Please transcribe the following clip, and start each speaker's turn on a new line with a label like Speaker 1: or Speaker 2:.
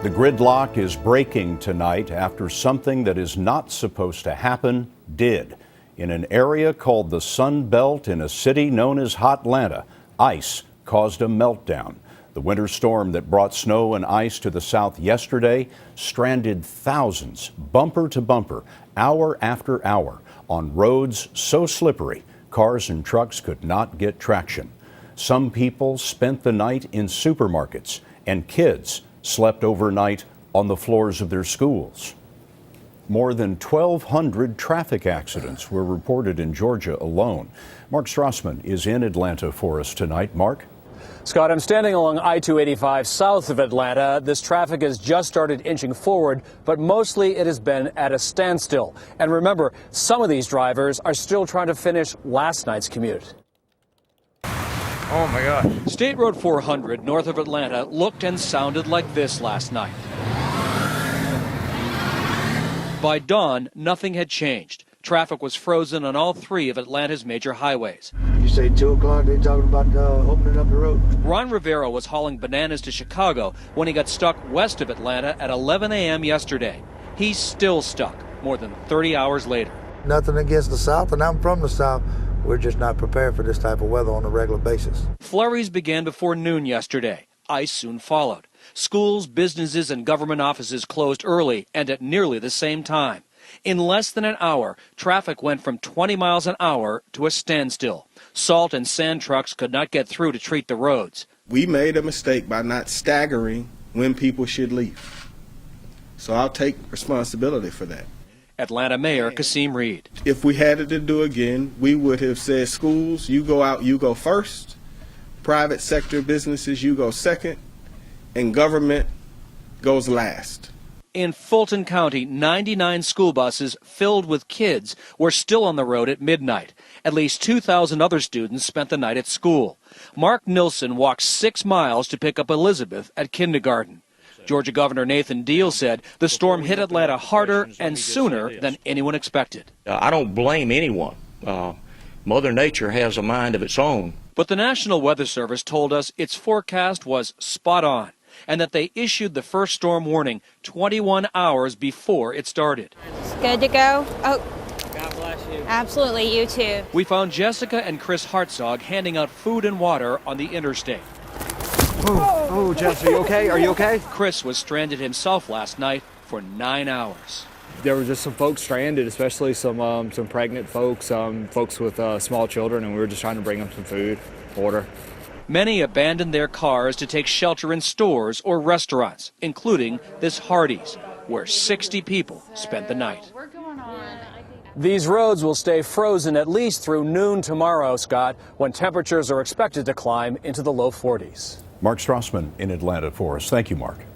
Speaker 1: The gridlock is breaking tonight after something that is not supposed to happen did. In an area called the Sun Belt in a city known as Hotlanta, ice caused a meltdown. The winter storm that brought snow and ice to the south yesterday stranded thousands, bumper to bumper, hour after hour, on roads so slippery cars and trucks could not get traction. Some people spent the night in supermarkets, and kids slept overnight on the floors of their schools. More than 1,200 traffic accidents were reported in Georgia alone. Mark Strassman is in Atlanta for us tonight. Mark?
Speaker 2: Scott, I'm standing along I-285 south of Atlanta. This traffic has just started inching forward, but mostly it has been at a standstill. And remember, some of these drivers are still trying to finish last night's commute.
Speaker 3: Oh my gosh.
Speaker 2: State Road 400 north of Atlanta looked and sounded like this last night. By dawn, nothing had changed. Traffic was frozen on all three of Atlanta's major highways.
Speaker 4: You say 2 o'clock, they're talking about opening up the road?
Speaker 2: Ron Rivera was hauling bananas to Chicago when he got stuck west of Atlanta at 11 a.m. yesterday. He's still stuck more than 30 hours later.
Speaker 4: Nothing against the South, and I'm from the South. We're just not prepared for this type of weather on a regular basis.
Speaker 2: Flurries began before noon yesterday. Ice soon followed. Schools, businesses, and government offices closed early and at nearly the same time. In less than an hour, traffic went from 20 miles an hour to a standstill. Salt and sand trucks could not get through to treat the roads.
Speaker 5: We made a mistake by not staggering when people should leave. So I'll take responsibility for that.
Speaker 2: Atlanta Mayor Kasim Reed.
Speaker 5: If we had it to do again, we would have said, schools, you go out, you go first. Private sector businesses, you go second. And government goes last.
Speaker 2: In Fulton County, 99 school buses filled with kids were still on the road at midnight. At least 2,000 other students spent the night at school. Mark Nilsson walked 6 miles to pick up Elizabeth at kindergarten. Georgia Governor Nathan Deal said the storm hit Atlanta harder and sooner than anyone expected.
Speaker 6: I don't blame anyone. Mother Nature has a mind of its own.
Speaker 2: But the National Weather Service told us its forecast was spot on, and that they issued the first storm warning 21 hours before it started.
Speaker 7: Good to go? Oh,
Speaker 3: God bless you.
Speaker 7: absolutely, you too.
Speaker 2: We found Jessica and Chris Hartzog handing out food and water on the interstate.
Speaker 3: Oh, Jess, are you okay? Are you okay?
Speaker 2: Chris was stranded himself last night for 9 hours.
Speaker 8: There were just some folks stranded, especially some pregnant folks, folks with small children, and we were just trying to bring them some food, water.
Speaker 2: Many abandoned their cars to take shelter in stores or restaurants, including this Hardee's, where 60 people spent the night. These roads will stay frozen at least through noon tomorrow, Scott, when temperatures are expected to climb into the low 40s.
Speaker 1: Mark Strassman in Atlanta for us. Thank you, Mark.